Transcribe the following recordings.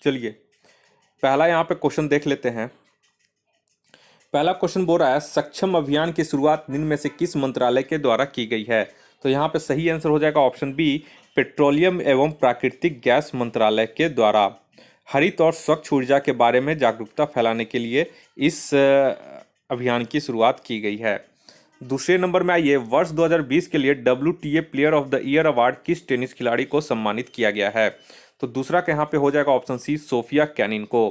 चलिए पहला यहाँ पे क्वेश्चन देख लेते हैं। पहला क्वेश्चन बोल रहा है सक्षम अभियान की शुरुआत निम्न में से किस मंत्रालय के द्वारा की गई है। तो यहाँ पे सही आंसर हो जाएगा ऑप्शन बी, पेट्रोलियम एवं प्राकृतिक गैस मंत्रालय के द्वारा। हरित और स्वच्छ ऊर्जा के बारे में जागरूकता फैलाने के लिए इस अभियान की शुरुआत की गई है। दूसरे नंबर में आइए, वर्ष 2020 के लिए WTA player of the year award किस टेनिस खिलाड़ी को सम्मानित किया गया है। तो दूसरा का यहाँ पे हो जाएगा ऑप्शन सी, सोफिया केनिन को।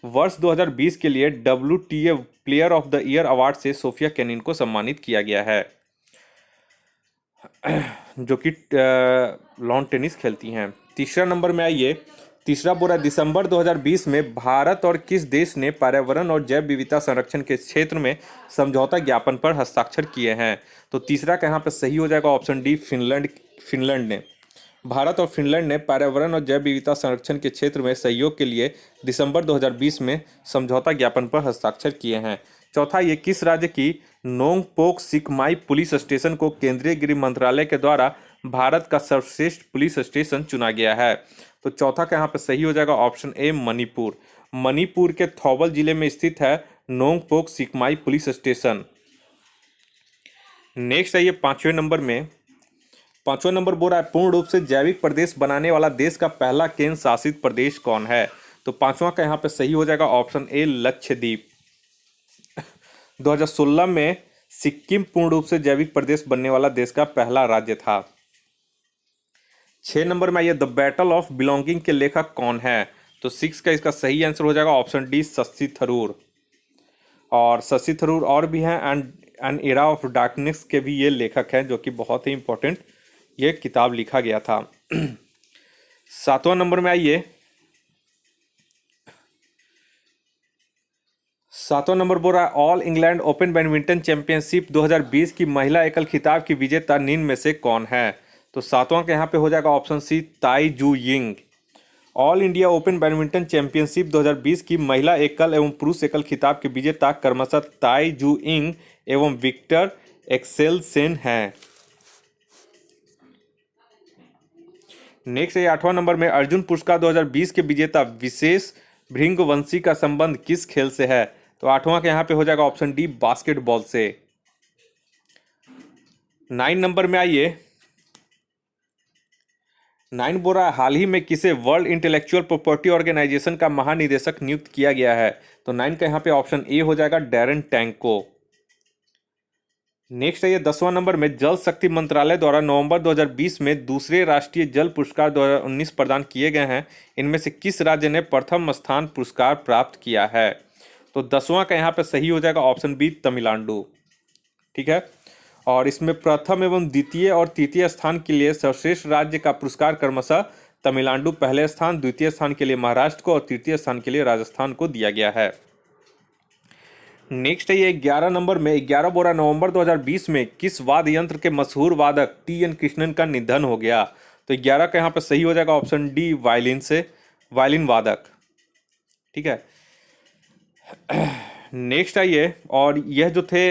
वर्ष 2020 के लिए WTA player of the year award से सोफिया केनिन को सम्मानित किया गया है, जो कि लॉन टेनिस खेलती हैं। तीसरा नंबर में आइए, तीसरा बोला दिसंबर 2020 में भारत और किस देश ने पर्यावरण और जैव विविधता संरक्षण के क्षेत्र में समझौता ज्ञापन पर हस्ताक्षर किए हैं। तो तीसरा का यहाँ पे सही हो जाएगा ऑप्शन डी, फिनलैंड ने। भारत और फिनलैंड ने पर्यावरण और जैव विविधता संरक्षण के क्षेत्र में सहयोग के लिए दिसंबर 2020 में समझौता ज्ञापन पर हस्ताक्षर किए हैं। चौथा, ये किस राज्य की नोंगपोक सिकमाई पुलिस स्टेशन को केंद्रीय गृह मंत्रालय के द्वारा भारत का सर्वश्रेष्ठ पुलिस स्टेशन चुना गया है। तो चौथा का यहाँ पे सही हो जाएगा ऑप्शन ए, मणिपुर। मणिपुर के थौबल जिले में स्थित है नोंगपोक सिकमाई पुलिस स्टेशन। नेक्स्ट आइए पांचवें नंबर में। पांचवा नंबर बोल रहा है पूर्ण रूप से जैविक प्रदेश बनाने वाला देश का पहला केंद्र शासित प्रदेश कौन है। तो पांचवा का यहाँ पे सही हो जाएगा ऑप्शन ए, लक्षद्वीप। 2016 में सिक्किम पूर्ण रूप से जैविक प्रदेश बनने वाला देश का पहला राज्य था। 6 नंबर में आइए, द बैटल ऑफ बिलोंगिंग के लेखक कौन है। तो 6 का इसका सही आंसर हो जाएगा ऑप्शन डी, शशि थरूर। और शशि थरूर और भी हैं, एन एरा ऑफ डार्कनेस के भी ये लेखक हैं, जो कि बहुत ही इंपॉर्टेंट ये किताब लिखा गया था। 7वां नंबर में आइए, 7वां नंबर बोल रहा है all England open badminton championship 2020 की महिला एकल खिताब की विजेता निम्न में से कौन है। तो 7वां का यहाँ पे हो जाएगा ऑप्शन सी, ताई Tzu Ying. All India open badminton championship 2020 की महिला एकल एवं पुरुष एकल खिताब के विजेता क्रमशः ताई जू यिंग एवं विक्टर एक्सेलसेन हैं। नेक्स्ट है 8वां नंबर में, अर्जुन पुरस्कार 2020 के विजेता विशेष भृंगवंशी का संबंध किस खेल से है। तो 8वां के यहाँ पे हो जाएगा ऑप्शन डी, बास्केटबॉल से। 9 नंबर में आइए, 9 बोल रहा है हाल ही में किसे वर्ल्ड इंटेलेक्चुअल प्रॉपर्टी ऑर्गेनाइजेशन का महानिदेशक नियुक्त किया गया है। तो 9 का यहाँ पे ऑप्शन ए हो जाएगा, डैरन टैंक को। नेक्स्ट है ये 10वां नंबर में, जल शक्ति मंत्रालय द्वारा नवंबर 2020 में दूसरे राष्ट्रीय जल पुरस्कार 2019 प्रदान किए गए हैं। इनमें से किस राज्य ने प्रथम स्थान पुरस्कार प्राप्त किया है। तो 10वां का यहाँ पे सही हो जाएगा ऑप्शन बी, तमिलनाडु। ठीक है, और इसमें प्रथम एवं द्वितीय और तृतीय स्थान के लिए सर्वश्रेष्ठ राज्य का पुरस्कार क्रमशः तमिलनाडु पहले स्थान, द्वितीय स्थान के लिए महाराष्ट्र को और तृतीय स्थान के लिए राजस्थान को दिया गया है। नेक्स्ट है ये 11 नंबर में, 11 बोरा नवंबर 2020 में किस वाद्य यंत्र के मशहूर वादक टी.एन. कृष्णन का निधन हो गया। तो 11 का यहाँ पे सही हो जाएगा ऑप्शन डी, वायलिन से, वायलिन वादक। ठीक है, नेक्स्ट आइए, और यह जो थे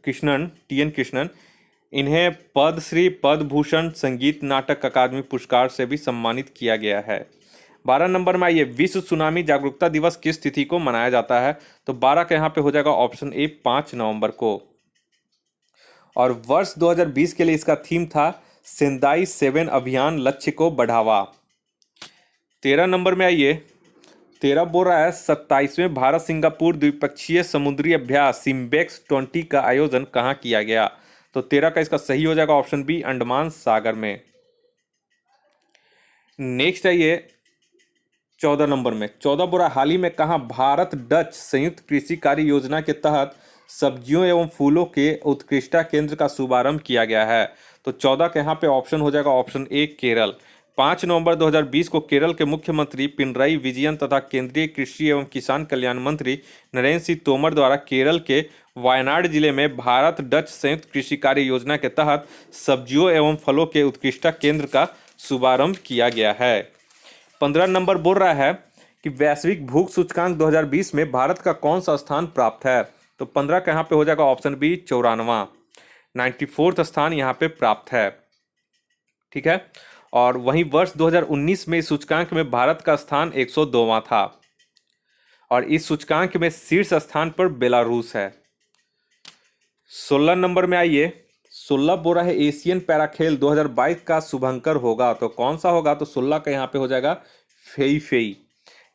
कृष्णन, टी.एन. कृष्णन, इन्हें पद्मश्री, पद्म भूषण, संगीत नाटक अकादमी पुरस्कार से भी सम्मानित किया गया है। 12 नंबर में आइए, विश्व सुनामी जागरूकता दिवस किस तिथि को मनाया जाता है। तो 12 का यहाँ पे हो जाएगा ऑप्शन ए, 5 नवंबर को। और वर्ष 2020 के लिए इसका थीम था सेंदाई 7 अभियान, लक्ष्य को बढ़ावा। 13 नंबर में आइए, 13 बोल रहा है 27वें भारत सिंगापुर द्विपक्षीय समुद्री अभ्यास सिम्बेक्स 20 का आयोजन कहाँ किया गया। तो 13 का इसका सही हो जाएगा ऑप्शन बी, अंडमान सागर में। नेक्स्ट आइए 14 नंबर में, 14 बोरा हाल ही में कहाँ भारत डच संयुक्त कृषि कार्य योजना के तहत सब्जियों एवं फूलों के उत्कृष्टता केंद्र का शुभारंभ किया गया है। तो 14 के यहाँ पे ऑप्शन हो जाएगा ऑप्शन ए, केरल। 5 नवंबर 2020 को केरल के मुख्यमंत्री पिनराई विजयन तथा केंद्रीय कृषि एवं किसान कल्याण मंत्री नरेंद्र सिंह तोमर द्वारा केरल के वायनाड जिले में भारत डच संयुक्त कृषि कार्य योजना के तहत सब्जियों एवं फलों के उत्कृष्टता केंद्र का शुभारंभ किया गया है। 15 नंबर बोल रहा है कि वैश्विक भूख सूचकांक 2020 में भारत का कौन सा स्थान प्राप्त है। तो 15 का यहाँ पे हो जाएगा ऑप्शन बी, 94वां, 94th स्थान यहाँ पे प्राप्त है। ठीक है, और वहीं वर्ष 2019 में इस सूचकांक में भारत का स्थान 102वां था और इस सूचकांक में शीर्ष स्थान पर बेलारूस है। 16 नंबर में आइए, 16 बोरा है एशियन पैरा खेल 2022 का शुभंकर होगा, तो कौन सा होगा? तो 16 का यहाँ पे हो जाएगा फेई फेई।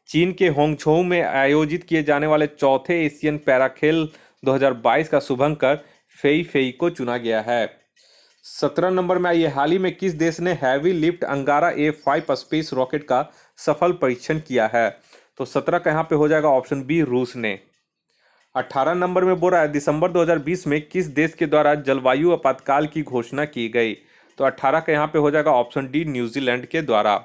चीन के होंगझोउ में आयोजित किए जाने वाले चौथे एशियन पैरा खेल 2022 का शुभंकर फेई फेई को चुना गया है। 17 नंबर में आइए, हाल ही में किस देश ने हैवी लिफ्ट अंगारा A5 स्पेस रॉकेट का सफल परीक्षण किया है? तो 17 का यहाँ पे हो जाएगा ऑप्शन बी, रूस ने। 18 नंबर में बोल रहा है दिसंबर 2020 में किस देश के द्वारा जलवायु आपातकाल की घोषणा की गई? तो 18 का यहाँ पे हो जाएगा ऑप्शन डी, न्यूजीलैंड के द्वारा।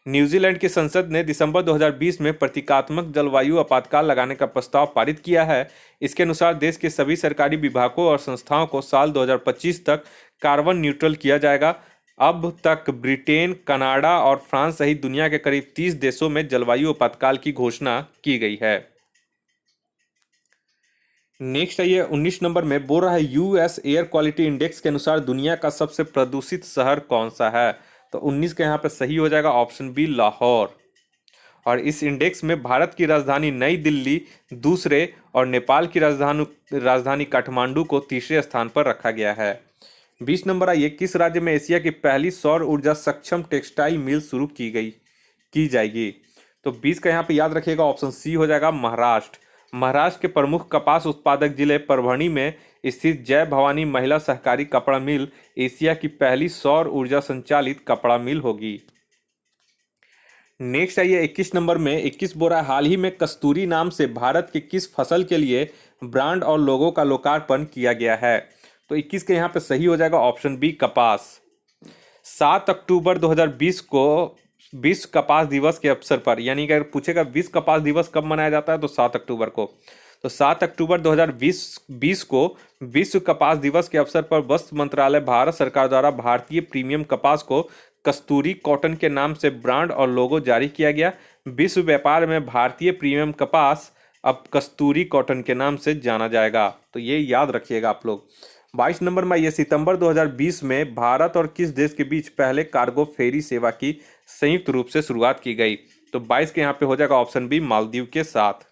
न्यूजीलैंड की संसद ने दिसंबर 2020 में प्रतीकात्मक जलवायु आपातकाल लगाने का प्रस्ताव पारित किया है। इसके अनुसार देश के सभी सरकारी विभागों और संस्थाओं को साल 2025 तक कार्बन न्यूट्रल किया जाएगा। अब तक ब्रिटेन, कनाडा और फ्रांस सहित दुनिया के करीब 30 देशों में जलवायु आपातकाल की घोषणा की गई है। नेक्स्ट आइए, 19 नंबर में बोल रहा है यूएस एयर क्वालिटी इंडेक्स के अनुसार दुनिया का सबसे प्रदूषित शहर कौन सा है? तो 19 का यहाँ पे सही हो जाएगा ऑप्शन बी, लाहौर। और इस इंडेक्स में भारत की राजधानी नई दिल्ली दूसरे और नेपाल की राजधानी काठमांडू को तीसरे स्थान पर रखा गया है। 20 नंबर आइए, किस राज्य में एशिया की पहली सौर ऊर्जा सक्षम टेक्सटाइल मिल शुरू की जाएगी? तो 20 का यहाँ पे याद रखिएगा ऑप्शन सी हो जाएगा, महाराष्ट्र। महाराष्ट्र के प्रमुख कपास उत्पादक जिले परभणी में स्थित जय भवानी महिला सहकारी कपड़ा मिल एशिया की पहली सौर ऊर्जा संचालित कपड़ा मिल होगी। नेक्स्ट आइए, 21 नंबर में 21 बोरा हाल ही में कस्तूरी नाम से भारत के किस फसल के लिए ब्रांड और लोगो का लोकार्पण किया गया है? तो 21 के यहाँ पे सही हो जाएगा ऑप्शन बी, कपास। 7 अक्टूबर 2020 को विश्व कपास दिवस के अवसर पर, यानी कि अगर पूछेगा विश्व कपास दिवस कब मनाया जाता है तो 7 अक्टूबर को। तो 7 अक्टूबर 2020 को विश्व कपास दिवस के अवसर पर वस्त्र मंत्रालय भारत सरकार द्वारा भारतीय प्रीमियम कपास को कस्तूरी कॉटन के नाम से ब्रांड और लोगो जारी किया गया। विश्व व्यापार में भारतीय प्रीमियम कपास अब कस्तूरी कॉटन के नाम से जाना जाएगा, तो ये याद रखिएगा आप लोग। 22 नंबर में ये सितंबर 2020 में भारत और किस देश के बीच पहले कार्गो फेरी सेवा की संयुक्त रूप से शुरुआत की गई? तो 22 के यहाँ पे हो जाएगा ऑप्शन बी, मालदीव के साथ।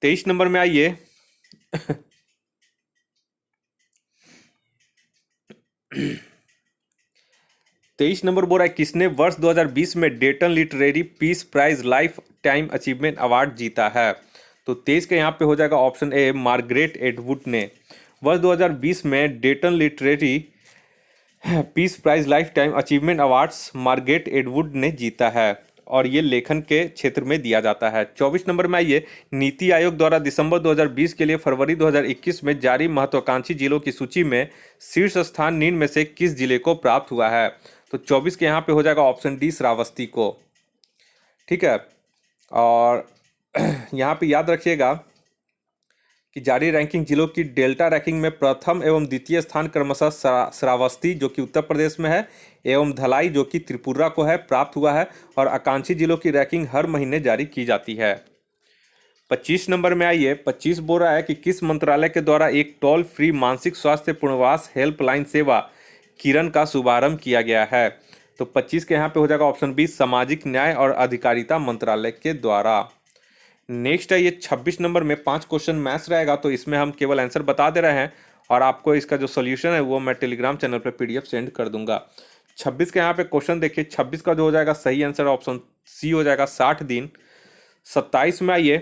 23 नंबर में आइए, 23 नंबर बोल रहा है किसने वर्ष 2020 में Dayton literary peace prize lifetime achievement award जीता है? तो 23 के यहाँ पे हो जाएगा ऑप्शन ए, मार्गरेट एटवुड ने। वर्ष 2020 में Dayton literary peace prize lifetime achievement awards Margaret Atwood ने जीता है और ये लेखन के क्षेत्र में दिया जाता है। 24 नंबर में आइए, नीति आयोग द्वारा दिसंबर 2020 के लिए फरवरी 2021 में जारी महत्वाकांक्षी जिलों की सूची में शीर्ष स्थान निम्न में से किस जिले को प्राप्त हुआ है? तो 24 के यहाँ पे हो जाएगा ऑप्शन डी, श्रावस्ती को। ठीक है, और यहाँ पे याद रखिएगा कि जारी रैंकिंग जिलों की डेल्टा रैंकिंग में प्रथम एवं द्वितीय स्थान क्रमशः श्रावस्ती जो कि उत्तर प्रदेश में है एवं धलाई जो कि त्रिपुरा को है प्राप्त हुआ है, और आकांक्षी जिलों की रैंकिंग हर महीने जारी की जाती है। 25 नंबर में आइए, 25 बोल रहा है कि किस मंत्रालय के द्वारा एक टोल फ्री मानसिक स्वास्थ्य पुनर्वास हेल्पलाइन सेवा किरण का शुभारंभ किया गया है? तो 25 के यहाँ पे हो जाएगा ऑप्शन बी, सामाजिक न्याय और अधिकारिता मंत्रालय के द्वारा। नेक्स्ट है ये 26 नंबर में 5 क्वेश्चन मैथ्स रहेगा, तो इसमें हम केवल आंसर बता दे रहे हैं और आपको इसका जो सॉल्यूशन है वो मैं टेलीग्राम चैनल पर PDF सेंड कर दूंगा। 26 के यहाँ पे क्वेश्चन देखिए, 26 का जो हो जाएगा सही आंसर ऑप्शन सी हो जाएगा, 60 दिन। 27 में आइए,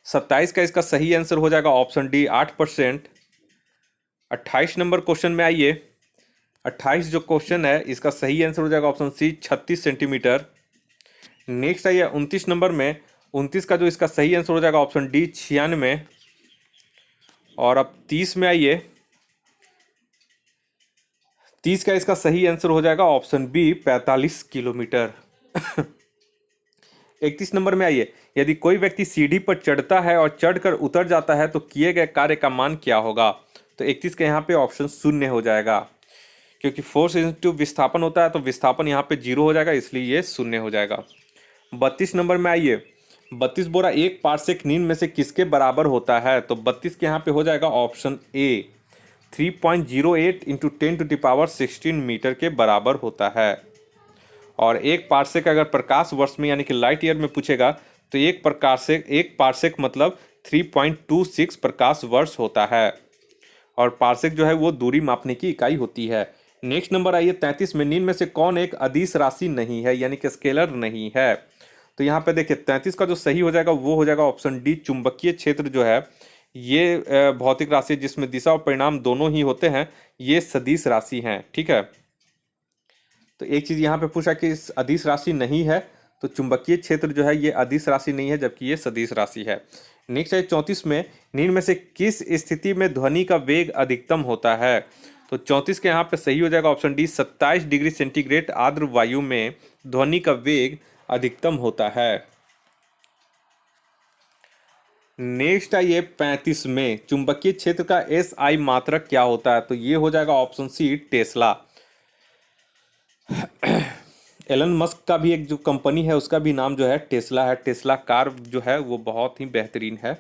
27 का इसका सही आंसर हो जाएगा ऑप्शन डी, 8%। 28 नंबर क्वेश्चन में आइए, 28 जो क्वेश्चन है इसका सही आंसर हो जाएगा ऑप्शन सी, 36 सेंटीमीटर। नेक्स्ट आइए 29 नंबर में, 29 का जो इसका सही आंसर हो जाएगा ऑप्शन डी, 96। और अब 30 में आइए, 30 का इसका सही आंसर हो जाएगा ऑप्शन बी, 45 किलोमीटर। 31 नंबर में आइए, यदि कोई व्यक्ति सीढ़ी पर चढ़ता है और चढ़कर उतर जाता है तो किए गए कार्य का मान क्या होगा? तो 31 के यहाँ पे ऑप्शन शून्य हो जाएगा, क्योंकि फोर्स इंटू विस्थापन होता है तो विस्थापन यहाँ पे 0 हो जाएगा, इसलिए ये शून्य हो जाएगा। 32 नंबर में आइए, 32 बोरा एक पार्सेक निम्न में से किसके बराबर होता है? तो 32 के यहाँ पे हो जाएगा ऑप्शन ए, 3.08 इंटू 10⁻16 मीटर के बराबर होता है। और एक पार्सेक अगर प्रकाश वर्ष में यानी कि लाइट ईयर में पूछेगा तो एक पार्सेक मतलब 3.26 प्रकाश वर्ष होता है। और पार्सेक जो है वो दूरी मापने की इकाई होती है। नेक्स्ट नंबर आइए 33 में, निम्न में से कौन एक अदिश राशि नहीं है यानी कि स्केलर नहीं है। तो यहाँ पे देखिए 33 का जो सही हो जाएगा वो हो जाएगा ऑप्शन डी, चुंबकीय क्षेत्र जो है ये भौतिक राशि जिसमें दिशा और परिणाम दोनों ही होते हैं, ये सदिश राशि हैं। ठीक है, तो एक चीज यहाँ पे पूछा कि अदिश राशि नहीं है, तो चुंबकीय क्षेत्र जो है ये अदिश राशि नहीं है जबकि ये सदिश राशि है। नेक्स्ट है 34 में, निम्न में से किस स्थिति में ध्वनि का वेग अधिकतम होता है। तो 34 के यहाँ पे सही हो जाएगा ऑप्शन डी, 27 डिग्री सेंटीग्रेड आर्द्र वायु में ध्वनि का वेग अधिकतम होता है। नेक्स्ट आइए 35 में, चुंबकीय क्षेत्र का एस आई मात्रक क्या होता है। तो ये हो जाएगा option C, Tesla. Elon Musk का भी एक जो कंपनी है उसका भी नाम जो है टेस्ला है। टेस्ला कार जो है वो बहुत ही बेहतरीन है।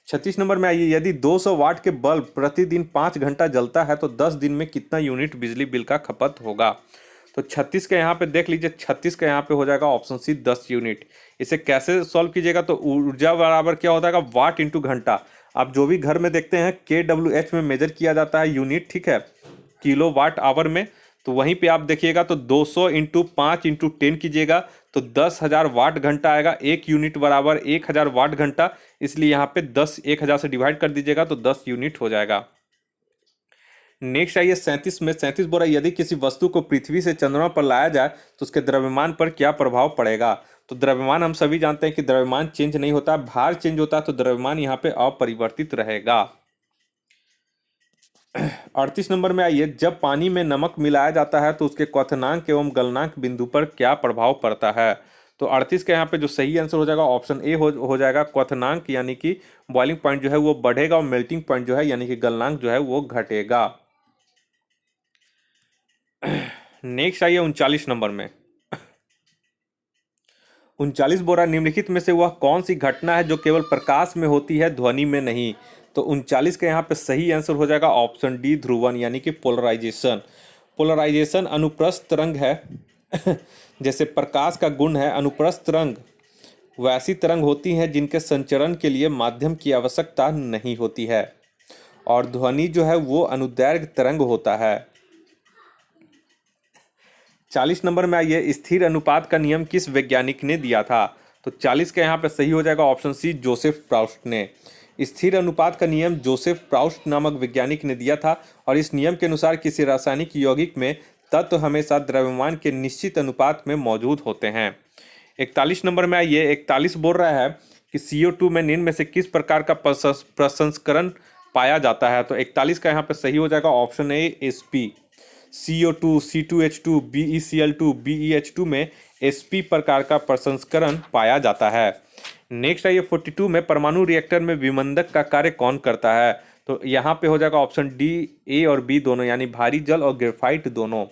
36 नंबर में आइए, यदि 200 वाट के बल्ब प्रतिदिन 5 घंटा जलता है तो 10 दिन में कितना यूनिट बिजली बिल का खपत होगा। तो 36 का यहाँ पे देख लीजिए, 36 का यहाँ पे हो जाएगा ऑप्शन सी, 10 यूनिट। इसे कैसे सॉल्व कीजिएगा, तो ऊर्जा बराबर क्या होता है, वाट इंटू घंटा। आप जो भी घर में देखते हैं KWH में मेजर किया जाता है यूनिट, ठीक है, किलो वाट आवर में। तो वहीं पे आप देखिएगा तो 200 इंटू 5 इंटू 10 कीजिएगा तो 10,000 वाट घंटा आएगा। एक यूनिट बराबर 1,000 वाट घंटा, इसलिए यहाँ पे 10,000 से डिवाइड कर दीजिएगा तो 10 यूनिट हो जाएगा। नेक्स्ट आइए 37 में, 37 बोल रहा है यदि किसी वस्तु को पृथ्वी से चंद्रमा पर लाया जाए तो उसके द्रव्यमान पर क्या प्रभाव पड़ेगा। तो द्रव्यमान हम सभी जानते हैं कि द्रव्यमान चेंज नहीं होता, भार चेंज होता है, तो द्रव्यमान यहाँ पे अपरिवर्तित रहेगा। 38 नंबर में आइए, जब पानी में नमक मिलाया जाता है तो उसके क्वथनांक एवं गलनांक बिंदु पर क्या प्रभाव पड़ता है। तो 38 का यहाँ पे जो सही आंसर हो जाएगा ऑप्शन ए हो जाएगा, क्वथनांक यानी कि बॉइलिंग पॉइंट जो है वो बढ़ेगा और मेल्टिंग पॉइंट जो है यानी कि गलनांक जो है वो घटेगा। नेक्स्ट आइए 39 नंबर में, 39 बोरा निम्नलिखित में से वह कौन सी घटना है जो केवल प्रकाश में होती है ध्वनि में नहीं। तो 39 का यहाँ पे सही आंसर हो जाएगा ऑप्शन डी, ध्रुवन यानी कि पोलराइजेशन। पोलराइजेशन अनुप्रस्थ तरंग है जैसे प्रकाश का गुण है अनुप्रस्थ तरंग, वैसी तरंग होती हैं जिनके संचरण के लिए माध्यम की आवश्यकता नहीं होती है। और ध्वनि जो है वो अनुदैर्घ्य तरंग होता है। 40 नंबर में आइए, स्थिर अनुपात का नियम किस वैज्ञानिक ने दिया था। तो 40 का यहाँ पे सही हो जाएगा ऑप्शन सी, जोसेफ प्राउस्ट ने। स्थिर अनुपात का नियम जोसेफ प्राउस्ट नामक वैज्ञानिक ने दिया था और इस नियम के अनुसार किसी रासायनिक यौगिक में तत्व हमेशा द्रव्यमान के निश्चित अनुपात में मौजूद होते हैं। 41 नंबर में आइए, 41 बोल रहा है कि CO2 में निम्न में से किस प्रकार का प्रसंस्करण पाया जाता है। तो 41 का यहाँ पे सही हो जाएगा option A, SP। CO2, C2H2, BeCl2, BeH2 में SP प्रकार का प्रसंस्करण पाया जाता है। नेक्स्ट आइए 42 में, परमाणु रिएक्टर में विमंदक का कार्य कौन करता है। तो यहाँ पे हो जाएगा ऑप्शन डी, A और B दोनों यानी भारी जल और ग्रेफाइट दोनों।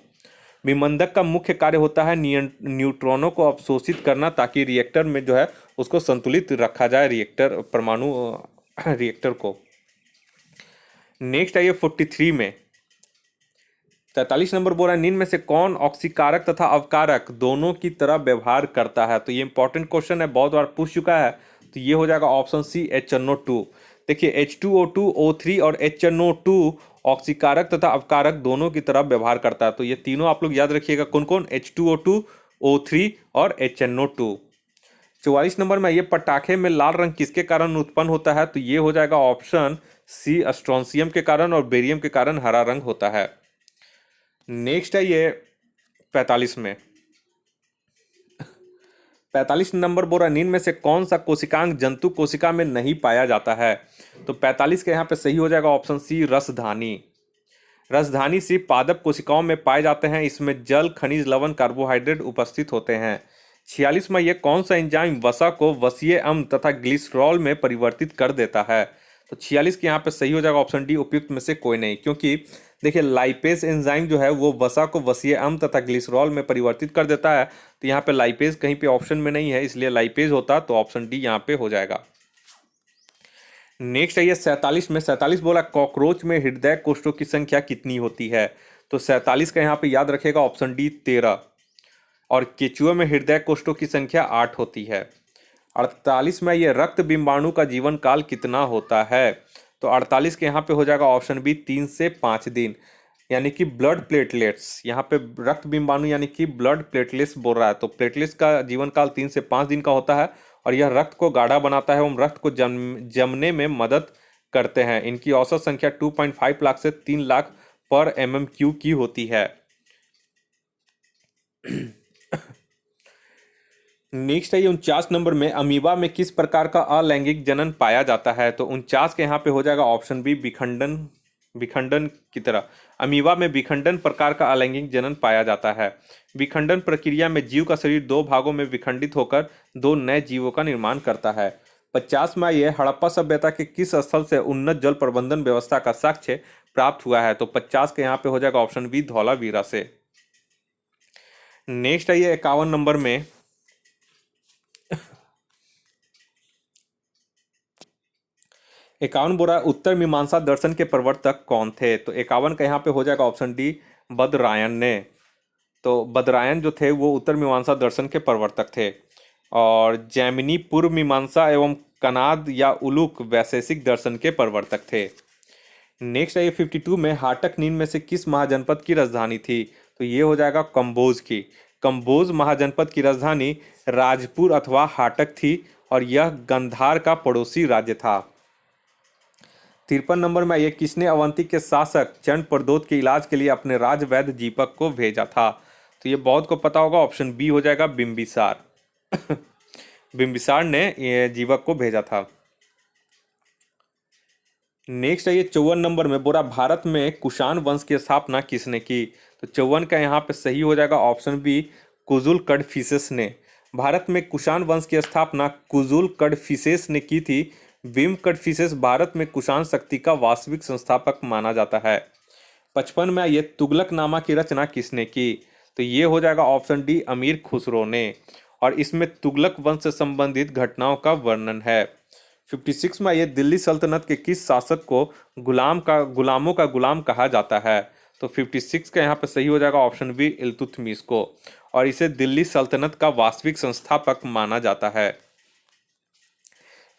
विमंदक का मुख्य कार्य होता है न्यूट्रॉनों को अवशोषित करना ताकि रिएक्टर में जो है उसको संतुलित रखा जाए, रिएक्टर परमाणु रिएक्टर को। नेक्स्ट आइए 43 में, 43 नंबर बोल रहा है निम्न में से कौन ऑक्सीकारक तथा अवकारक दोनों की तरह व्यवहार करता है। तो ये इंपॉर्टेंट क्वेश्चन है, बहुत बार पूछ चुका है। तो ये हो जाएगा ऑप्शन सी, HNO2। देखिए H2O2, O3 और HNO2 ऑक्सीकारक तथा अवकारक दोनों की तरह व्यवहार करता है। तो ये तीनों आप लोग याद रखिएगा, कौन कौन, H2O2, O3 और HNO2। 44 नंबर में, ये पटाखे में लाल रंग किसके कारण उत्पन्न होता है। तो ये हो जाएगा ऑप्शन सी, स्ट्रोंसियम के कारण और बेरियम के कारण हरा रंग होता है। नेक्स्ट है ये 45 में, 45 नंबर बोल रहा है निम्न में से कौन सा कोशिकांग जंतु कोशिका में नहीं पाया जाता है। तो 45 के यहाँ पे सही हो जाएगा ऑप्शन सी, रसधानी। रसधानी सिर्फ पादप कोशिकाओं में पाए जाते हैं, इसमें जल, खनिज, लवण, कार्बोहाइड्रेट उपस्थित होते हैं। 46 में, यह कौन सा एंजाइम वसा को वसीय अम्ल तथा ग्लिसरॉल में परिवर्तित कर देता है। तो 46 के यहाँ पे सही हो जाएगा ऑप्शन डी, उपयुक्त में से कोई नहीं, क्योंकि देखिए लाइपेज एंजाइम जो है वो वसा को वसीय अम्ल तथा ग्लिसरॉल में परिवर्तित कर देता है। तो यहाँ पे लाइपेज कहीं पे ऑप्शन में नहीं है, इसलिए लाइपेज होता तो ऑप्शन डी यहाँ पे हो जाएगा। नेक्स्ट है ये 47 में, 47 बोला कॉकरोच में हृदय कोष्ठों की संख्या कितनी होती है? तो 47 का यहाँ पे याद रखेगा ऑप्शन डी 13। और केचुआ में हृदय कोष्ठों की संख्या 8 होती है। 48 में ये रक्त बिंबाणु का जीवन काल कितना होता है? तो 48 के यहाँ पे हो जाएगा ऑप्शन बी 3 से 5 दिन। यानी कि ब्लड प्लेटलेट्स, यहाँ पे रक्त बिंबाणु यानी कि ब्लड प्लेटलेट्स बोल रहा है, तो प्लेटलेट्स का जीवन काल 3 से 5 दिन का होता है और यह रक्त को गाढ़ा बनाता है एवं रक्त को जमने में मदद करते हैं। इनकी औसत संख्या 2.5 लाख से 3 लाख पर MMQ की होती है। नेक्स्ट है ये 49 नंबर में, अमीबा में किस प्रकार का अलैंगिक जनन पाया जाता है? तो 49 के यहाँ पे हो जाएगा ऑप्शन बी विखंडन, विखंडन की तरह। अमीबा में विखंडन प्रकार का अलैंगिक जनन पाया जाता है। विखंडन प्रक्रिया में जीव का शरीर 2 भागों में विखंडित होकर 2 नए जीवों का निर्माण करता है। 50 में ये हड़प्पा सभ्यता के किस स्थल से उन्नत जल प्रबंधन व्यवस्था का साक्ष्य प्राप्त हुआ है? तो 50 के यहाँ पे हो जाएगा ऑप्शन बी धौलावीरा से। नेक्स्ट है ये 51 नंबर में, 51 बोरा उत्तर मीमांसा दर्शन के प्रवर्तक कौन थे? तो 51 का यहाँ पे हो जाएगा ऑप्शन डी बदरायन ने। तो बदरायन जो थे वो उत्तर मीमांसा दर्शन के प्रवर्तक थे। और जैमिनी पूर्व मीमांसा एवं कनाद या उलूक वैशेषिक दर्शन के प्रवर्तक थे। नेक्स्ट है ये 52 में, हाटक नीन में से किस महाजनपद की राजधानी थी? तो ये हो जाएगा कंबोज की। कंबोज महाजनपद की राजधानी राजपुर अथवा हाटक थी और यह गंधार का पड़ोसी राज्य था। 53 नंबर में, ये किसने अवंती के शासक चंड प्रदोत के इलाज के लिए अपने राजवैद्य दीपक को भेजा था? तो ये बहुत को पता होगा, ऑप्शन बी हो जाएगा बिंबिसार। बिंबिसार ने ये जीवक को भेजा था। नेक्स्ट है ये 54 नंबर में, बोरा भारत में कुषाण वंश की स्थापना किसने की? तो 54 का यहाँ पे सही हो जाएगा ऑप्शन बी कुजुल कडफिसेस ने। भारत में कुषाण वंश की स्थापना कुजुल कडफिसेस ने की थी। विम कडफिसेस भारत में कुषाण शक्ति का वास्तविक संस्थापक माना जाता है। 55 में ये तुगलकनामा की रचना किसने की? तो ये हो जाएगा ऑप्शन डी अमीर खुसरो ने। और इसमें तुगलक वंश से संबंधित घटनाओं का वर्णन है। 56 में ये दिल्ली सल्तनत के किस शासक को गुलामों का गुलाम कहा जाता है? तो 56 का यहाँ पे सही हो जाएगा ऑप्शन बी इल्तुतमिश को। और इसे दिल्ली सल्तनत का वास्तविक संस्थापक माना जाता है।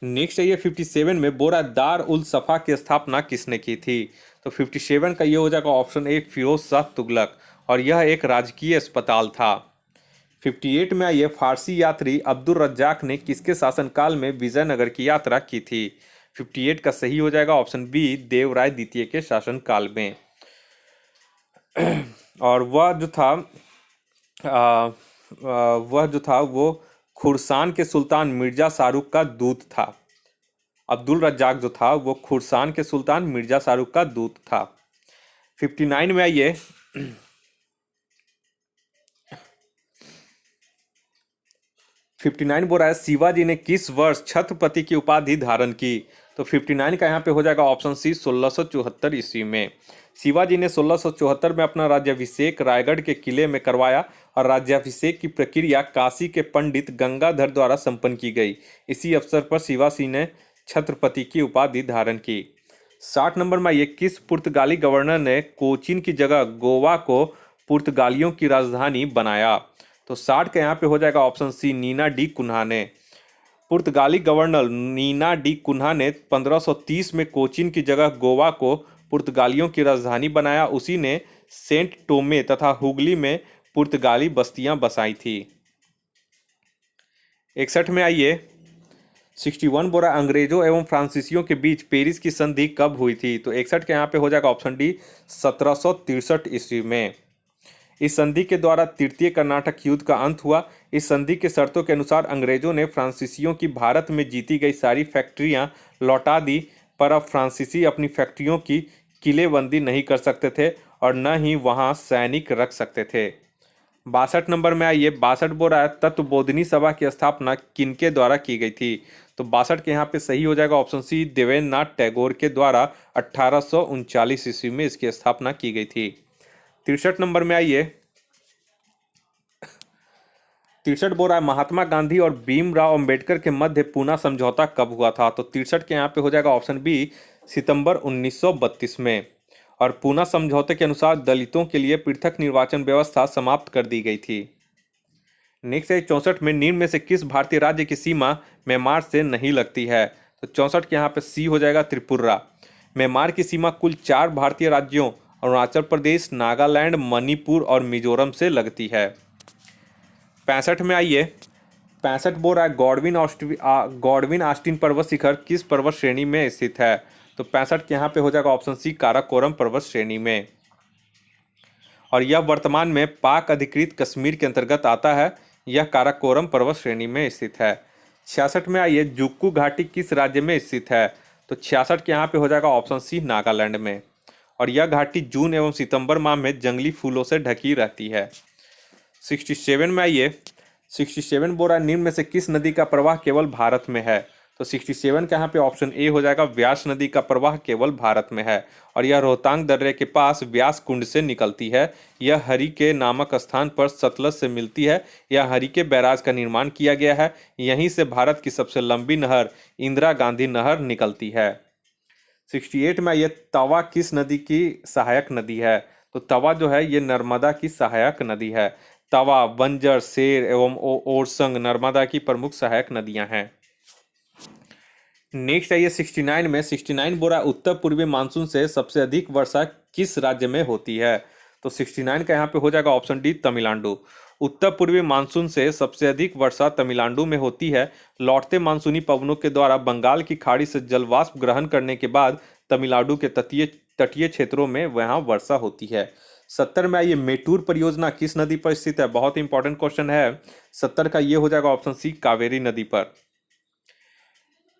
नेक्स्ट है ये 57 में, बोरा दार उल सफा की स्थापना किसने की थी? तो 57 का ये हो जाएगा ऑप्शन ए फिरोज शाह तुगलक। और यह एक राजकीय अस्पताल था। 58 में ये फारसी यात्री अब्दुल रज्जाक ने किसके शासनकाल में विजयनगर की यात्रा की थी? 58 का सही हो जाएगा ऑप्शन बी देवराय द्वितीय के शासनकाल में। और वह जो था वो खुरसान के सुल्तान मिर्जा शाहरुख का दूत था। अब्दुल रज्जाक जो था वो खुरसान के सुल्तान मिर्जा शाहरुख का दूत था। 59 में ये 59 बोल रहा है शिवाजी ने किस वर्ष छत्रपति की उपाधि धारण की? तो 59 का यहाँ पे हो जाएगा ऑप्शन सी 1674 ईस्वी में। शिवाजी ने 1674 में अपना राज्याभिषेक रायगढ़ के किले में करवाया और राज्याभिषेक की प्रक्रिया काशी के पंडित गंगाधर द्वारा संपन्न की गई। इसी अवसर पर शिवाजी ने छत्रपति की उपाधि धारण की। 60 नंबर में ये किस पुर्तगाली गवर्नर ने कोचीन की जगह गोवा को पुर्तगालियों की राजधानी बनाया? तो 60 का यहाँ पे हो जाएगा option C Nina da Cunha ने। पुर्तगाली गवर्नर नीना डी कुन्हा ने 1530 में कोचीन की जगह गोवा को पुर्तगालियों की राजधानी बनाया। उसी ने सेंट टोमे तथा हुगली में पुर्तगाली बस्तियां बसाई थी। 61 में आइए 61 बोरा अंग्रेजों एवं फ्रांसीसियों के बीच पेरिस की संधि कब हुई थी? तो 61 के यहाँ पे हो जाएगा ऑप्शन डी 1763 ईस्वी में। इस संधि के द्वारा तृतीय कर्नाटक युद्ध का अंत हुआ। इस संधि के शर्तों के अनुसार अंग्रेजों ने फ्रांसीसियों की भारत में जीती गई सारी फैक्ट्रियां लौटा दी, पर अब फ्रांसीसी अपनी फैक्ट्रियों की किलेबंदी नहीं कर सकते थे और न ही वहां सैनिक रख सकते थे। 62 नंबर में आइए 62 बोरा तत्वबोधिनी सभा की स्थापना किनके द्वारा की गई थी? तो 62 के यहाँ पे सही हो जाएगा ऑप्शन सी देवेंद्र नाथ टैगोर के द्वारा 1839 ईस्वी में इसकी स्थापना की गई थी। 63 नंबर में आइए 63 बोल रहा है महात्मा गांधी और भीमराव अंबेडकर के मध्य पूना समझौता कब हुआ था? तो 63 के यहाँ पे हो जाएगा ऑप्शन बी, सितंबर 1932 में। और पूना समझौते के अनुसार दलितों के लिए पृथक निर्वाचन व्यवस्था समाप्त कर दी गई थी। नेक्स्ट है 64 में निम्न में से किस भारतीय राज्य की सीमा म्यांमार से नहीं लगती है? तो 64 के यहाँ पे सी हो जाएगा, त्रिपुरा। म्यांमार की सीमा कुल 4 भारतीय राज्यों अरुणाचल प्रदेश, नागालैंड, मणिपुर और मिजोरम से लगती है। 65 में आइए, 65 बोल रहा है गॉडविन ऑस्टिन पर्वत शिखर किस पर्वत श्रेणी में स्थित है? तो 65 के यहाँ पे हो जाएगा ऑप्शन सी, काराकोरम पर्वत श्रेणी में। और यह वर्तमान में पाक अधिकृत कश्मीर के अंतर्गत आता है। यह काराकोरम पर्वत श्रेणी में स्थित है। 66 में आइए, जुक्कू घाटी किस राज्य में स्थित है? तो 66 के यहाँ पे हो जाएगा ऑप्शन सी, नागालैंड में। और यह घाटी जून एवं सितंबर माह में जंगली फूलों से ढकी रहती है। 67 में आइए, 67 बोल रहा है निम्न में से किस नदी का प्रवाह केवल भारत में है? तो 67 का यहाँ पे ऑप्शन ए हो जाएगा, व्यास नदी का प्रवाह केवल भारत में है। और यह रोहतांग दर्रे के पास व्यास कुंड से निकलती है। यह हरिके नामक स्थान पर सतलज से मिलती है। यह हरिके बैराज का निर्माण किया गया है। यहीं से भारत की सबसे लंबी नहर इंदिरा गांधी नहर निकलती है। 68 में यह तवा किस नदी की सहायक नदी है? तो तवा जो है ये नर्मदा की सहायक नदी है। तवा, बंजर, सेर एवं ओरसंग नर्मदा की प्रमुख सहायक नदियां हैं। नेक्स्ट है ये 69 में, 69 बोरा उत्तर पूर्वी मानसून से सबसे अधिक वर्षा किस राज्य में होती है? तो 69 का यहाँ पे हो जाएगा ऑप्शन डी, तमिलनाडु। उत्तर पूर्वी मानसून से सबसे अधिक वर्षा तमिलनाडु में होती है। लौटते मानसूनी पवनों के द्वारा बंगाल की खाड़ी से जलवाष्प ग्रहण करने के बाद तमिलनाडु के तटीय क्षेत्रों में वहां वर्षा होती है। 70 में आइए, मेटूर परियोजना किस नदी पर स्थित है? बहुत इंपॉर्टेंट क्वेश्चन है। 70 का ये हो जाएगा ऑप्शन सी, कावेरी नदी पर।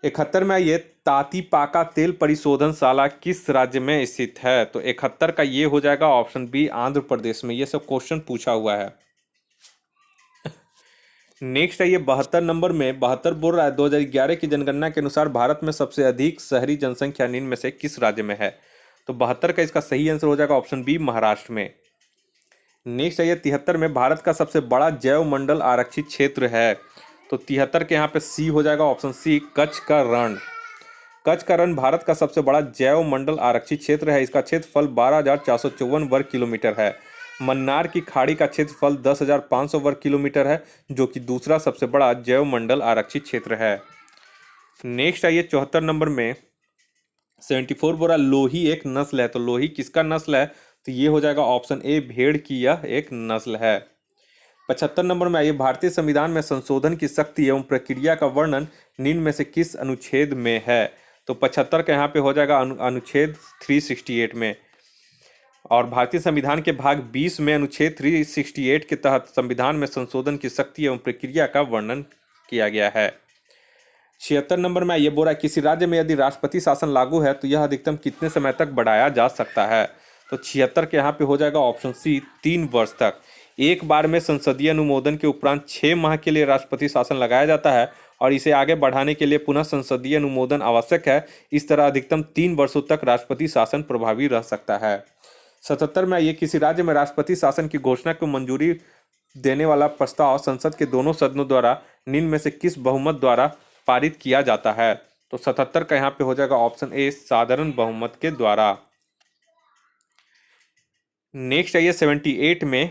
71 में आइए, तातीपाका तेल परिशोधनशाला किस राज्य में स्थित है? तो 71 का ये हो जाएगा ऑप्शन बी, आंध्र प्रदेश में। ये सब क्वेश्चन पूछा हुआ है। नेक्स्ट है ये 72 नंबर में, 72 बोल रहा है 2011 की जनगणना के अनुसार भारत में सबसे अधिक शहरी जनसंख्या निम्न में से किस राज्य में है? तो 72 का इसका सही आंसर हो जाएगा ऑप्शन बी, महाराष्ट्र में। नेक्स्ट है ये 73 में, भारत का सबसे बड़ा जैव मंडल आरक्षित क्षेत्र है। तो 73 के यहाँ पे सी हो जाएगा ऑप्शन सी, कच्छ का रण। कच्छ का रण भारत का सबसे बड़ा जैव मंडल आरक्षित क्षेत्र है। इसका क्षेत्रफल 12,454 वर्ग किलोमीटर है। मन्नार की खाड़ी का क्षेत्रफल 10,500 वर्ग किलोमीटर है, जो कि दूसरा सबसे बड़ा जैव मंडल आरक्षित क्षेत्र है। नेक्स्ट आइए 74 नंबर में, 74 बोरा लोही एक नस्ल है। तो लोही किसका नस्ल है? तो ये हो जाएगा ऑप्शन ए, भेड़ की यह एक नस्ल है। 75 नंबर में आइए, भारतीय संविधान में संशोधन की शक्ति एवं प्रक्रिया का वर्णन निम्न में से किस अनुच्छेद में है? तो 75 का यहाँ पे हो जाएगा अनुच्छेद 368 में। और भारतीय संविधान के भाग 20 में अनुच्छेद 368 के तहत संविधान में संशोधन की शक्ति एवं प्रक्रिया का वर्णन किया गया है। 76 नंबर में ये बोला, किसी राज्य में यदि राष्ट्रपति शासन लागू है तो यह अधिकतम कितने समय तक बढ़ाया जा सकता है? तो 76 के यहाँ पे हो जाएगा ऑप्शन सी, 3 वर्ष तक। एक बार में संसदीय अनुमोदन के उपरांत 6 माह के लिए राष्ट्रपति शासन लगाया जाता है और इसे आगे बढ़ाने के लिए पुनः संसदीय अनुमोदन आवश्यक है। इस तरह अधिकतम 3 वर्षों तक राष्ट्रपति शासन प्रभावी रह सकता है। 77 में ये, किसी राज्य में राष्ट्रपति शासन की घोषणा को मंजूरी देने वाला प्रस्ताव संसद के दोनों सदनों द्वारा निम्न में से किस बहुमत द्वारा पारित किया जाता है? तो 77 का यहाँ पे हो जाएगा ऑप्शन ए, साधारण बहुमत के द्वारा। नेक्स्ट आइए 78 में,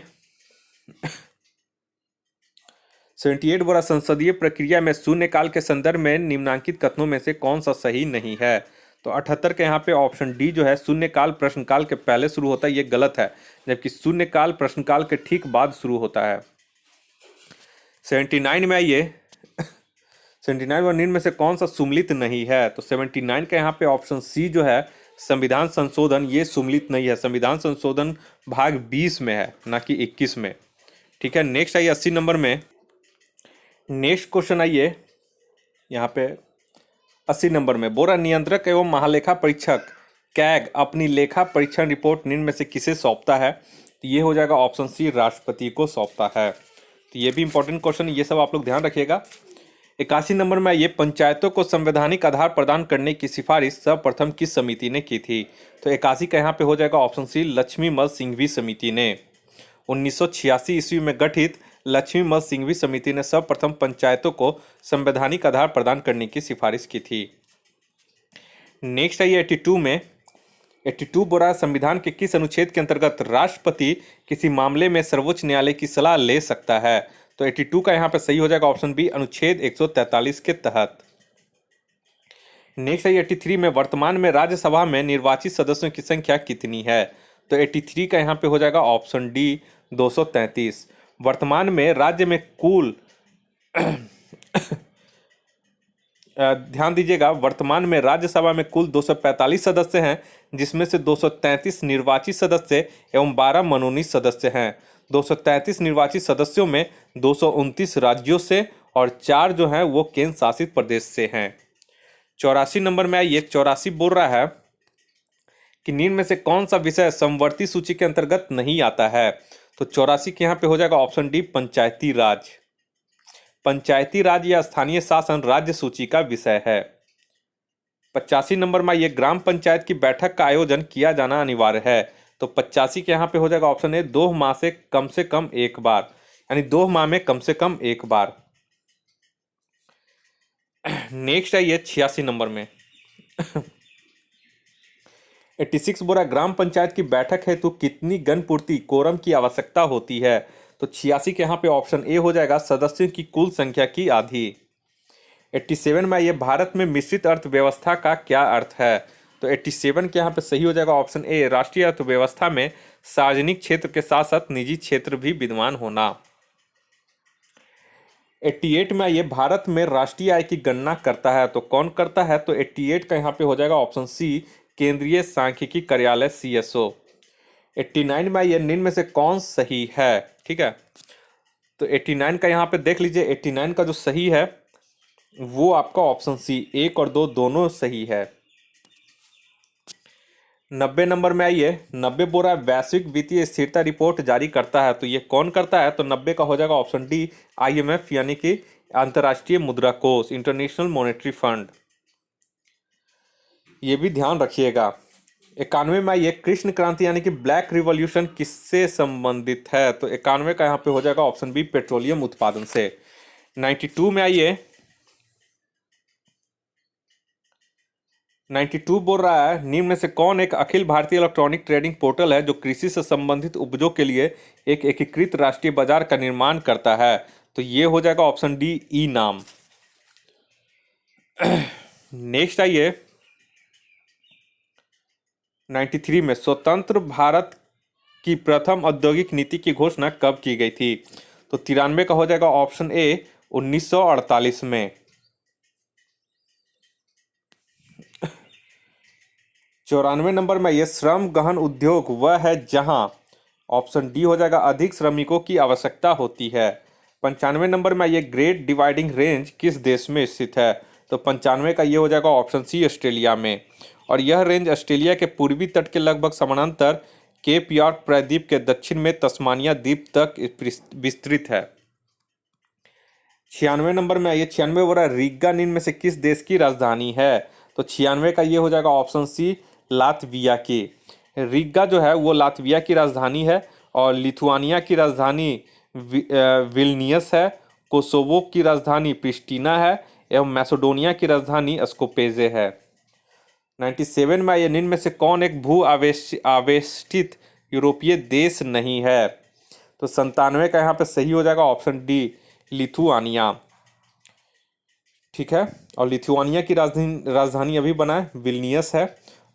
78 बोला, संसदीय प्रक्रिया में शून्यकाल के संदर्भ में निम्नांकित कथनों में से कौन सा सही नहीं है? तो 78 के यहाँ पे ऑप्शन डी जो है, शून्यकाल प्रश्नकाल के पहले शुरू होता है, ये गलत है, जबकि शून्यकाल प्रश्नकाल के ठीक बाद शुरू होता है। 79 में आइए, 79 और निम्न में से कौन सा सुमलित नहीं है? तो 79 का यहाँ पे ऑप्शन सी जो है, संविधान संशोधन, ये सुमलित नहीं है। संविधान संशोधन भाग 20 में है, ना कि 21 में। ठीक है। नेक्स्ट आइए 80 नंबर में, नेक्स्ट क्वेश्चन आइए यहाँ पे 80 नंबर में, बोरा नियंत्रक एवं महालेखा परीक्षक कैग अपनी लेखा परीक्षण रिपोर्ट निम्न में से किसे सौंपता है? तो ये हो जाएगा ऑप्शन सी, राष्ट्रपति को सौंपता है। तो ये भी इंपॉर्टेंट क्वेश्चन, ये सब आप लोग ध्यान रखिएगा। 81 नंबर में ये, पंचायतों को संवैधानिक आधार प्रदान करने की सिफारिश सर्वप्रथम किस समिति ने की थी? तो 81 का यहाँ पे हो जाएगा ऑप्शन सी, लक्ष्मीमल सिंघवी समिति ने। 1986 ईस्वी में गठित लक्ष्मीमल सिंघवी समिति ने सर्वप्रथम पंचायतों को संवैधानिक आधार प्रदान करने की सिफारिश की थी। नेक्स्ट है ये 82 में 82 बोल रहा है संविधान के किस अनुच्छेद के अंतर्गत राष्ट्रपति किसी मामले में सर्वोच्च न्यायालय की सलाह ले सकता है। तो 82 का यहाँ पे सही हो जाएगा ऑप्शन बी, अनुच्छेद 143 के तहत। नेक्स्ट है 83 में वर्तमान में राज्यसभा में निर्वाचित सदस्यों की संख्या कितनी है। तो 83 का यहाँ पे हो जाएगा ऑप्शन डी, 233। वर्तमान में राज्य में कुल ध्यान दीजिएगा, वर्तमान में राज्यसभा में कुल 245 सदस्य हैं, जिसमें से 233 निर्वाचित सदस्य एवं 12 मनोनीत सदस्य हैं। 233 निर्वाचित सदस्यों में 229 राज्यों से और 4 जो हैं वो केंद्र शासित प्रदेश से हैं। 84 नंबर में आइए, 84 बोल रहा है कि निम्न में से कौन सा विषय समवर्ती सूची के अंतर्गत नहीं आता है। तो 84 के यहाँ पे हो जाएगा ऑप्शन डी, पंचायती राज। पंचायती राज या स्थानीय शासन राज्य सूची का विषय है। 85 नंबर में ये ग्राम पंचायत की बैठक का आयोजन किया जाना अनिवार्य है। तो 85 के यहाँ पे हो जाएगा ऑप्शन ए, 2 माह से कम एक बार, यानी 2 माह में कम से कम एक बार। नेक्स्ट है ये 86 नंबर में 86 बोरा ग्राम पंचायत की बैठक हेतु कितनी गणपूर्ति कोरम की आवश्यकता होती है। तो 86 के यहाँ पे ऑप्शन ए हो जाएगा, सदस्यों की कुल संख्या की आधी। 87 में ये भारत में मिश्रित अर्थव्यवस्था का क्या अर्थ है। तो 87 के यहाँ पे सही हो जाएगा ऑप्शन ए, राष्ट्रीय अर्थव्यवस्था में सार्वजनिक क्षेत्र के साथ साथ निजी क्षेत्र भी विद्यमान होना। 88 में ये भारत में राष्ट्रीय आय की गणना करता है। तो कौन करता है। तो 88 का यहाँ पे हो जाएगा ऑप्शन सी, केंद्रीय सांख्यिकी कार्यालय CSO। 89 में ये निम्न में से कौन सही है। ठीक है, तो 89 का यहाँ पे देख लीजिए, 89 का जो सही है वो आपका ऑप्शन सी, 1 और 2 दोनों सही है। 90 नंबर में आइए, 90 बोरा वैश्विक वित्तीय स्थिरता रिपोर्ट जारी करता है। तो ये कौन करता है। तो 90 का हो जाएगा ऑप्शन डी, IMF यानी कि अंतर्राष्ट्रीय मुद्रा कोष, इंटरनेशनल मॉनेटरी फंड। ये भी ध्यान रखिएगा। 91 में ये कृष्ण क्रांति यानी कि ब्लैक रिवॉल्यूशन किससे संबंधित है। तो 91 का यहाँ पे हो जाएगा ऑप्शन बी, पेट्रोलियम उत्पादन से। 92 में आइए, 92 बोल रहा है निम्न में से कौन एक Akhil Bharatiya electronic trading portal है जो कृषि से संबंधित उपजों के लिए एक एकीकृत राष्ट्रीय बाजार का निर्माण करता है। तो ये हो जाएगा ऑप्शन डी, ई नाम। नेक्स्ट आइए, 93 में स्वतंत्र भारत की प्रथम औद्योगिक नीति की घोषणा कब की गई थी। तो 93 का हो जाएगा ऑप्शन ए, 1948 में। 94 नंबर में ये श्रम गहन उद्योग वह है जहां, ऑप्शन डी हो जाएगा, अधिक श्रमिकों की आवश्यकता होती है। 95 नंबर में ये ग्रेट डिवाइडिंग रेंज किस देश में स्थित है। तो 95 का ये हो जाएगा ऑप्शन सी, ऑस्ट्रेलिया में। और यह रेंज ऑस्ट्रेलिया के पूर्वी तट के लगभग समानांतर केप यॉर्क प्रायद्वीप के दक्षिण में तस्मानिया द्वीप तक विस्तृत है। 96 नंबर में आइए, 96 बोरा रीगा निम्न में से किस देश की राजधानी है। तो 96 का ये हो जाएगा ऑप्शन सी, लातविया की। रीगा जो है वो लातविया की राजधानी है और लिथुआनिया की राजधानी विल्नियस है, कोसोवो की राजधानी प्रिस्टिना है एवं मैसेडोनिया की राजधानी स्कोपेजे है। 97 में ये निम्न में से कौन एक भू आवेष्टित यूरोपीय देश नहीं है। तो 97 का यहाँ पे सही हो जाएगा ऑप्शन डी, लिथुआनिया। ठीक है, और लिथुआनिया की राजधानी अभी बना है, विल्नियस है।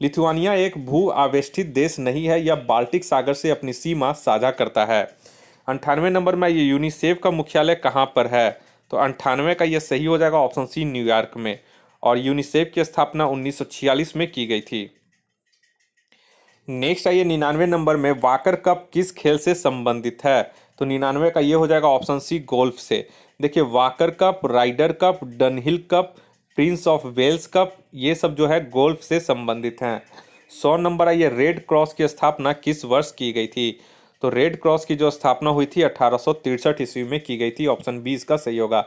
लिथुआनिया एक भू आवेष्टित देश नहीं है, यह बाल्टिक सागर से अपनी सीमा साझा करता है। 98 नंबर में ये यूनिसेफ का मुख्यालय कहाँ पर है। तो 98 का ये सही हो जाएगा ऑप्शन सी, न्यूयॉर्क में। और यूनिसेफ की स्थापना 1946 में की गई थी। नेक्स्ट आइए, 99 नंबर में वाकर कप किस खेल से संबंधित है। तो 99 का ये हो जाएगा ऑप्शन सी, गोल्फ से। देखिए, Walker Cup, Ryder Cup, Dunhill Cup, Prince of Wales Cup, ये सब जो है गोल्फ से संबंधित हैं। 100 नंबर आइए, रेड क्रॉस की स्थापना किस वर्ष की गई थी। तो रेड क्रॉस की जो स्थापना हुई थी 1863 ईस्वी में की गई थी। ऑप्शन बी इसका सही होगा।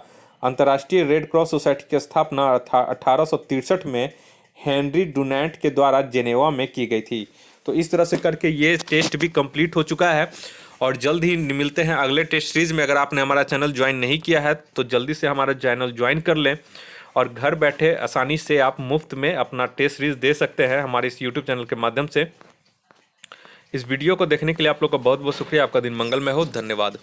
अंतर्राष्ट्रीय रेड क्रॉस सोसाइटी की स्थापना 1863 में हेनरी डुनांट के द्वारा जेनेवा में की गई थी। तो इस तरह से करके ये टेस्ट भी कंप्लीट हो चुका है और जल्द ही मिलते हैं अगले टेस्ट सीरीज़ में। अगर आपने हमारा चैनल ज्वाइन नहीं किया है तो जल्दी से हमारा चैनल ज्वाइन कर लें और घर बैठे आसानी से आप मुफ्त में अपना टेस्ट सीरीज़ दे सकते हैं हमारे इस यूट्यूब चैनल के माध्यम से। इस वीडियो को देखने के लिए आप लोग का बहुत बहुत शुक्रिया। आपका दिन मंगलमय हो। धन्यवाद।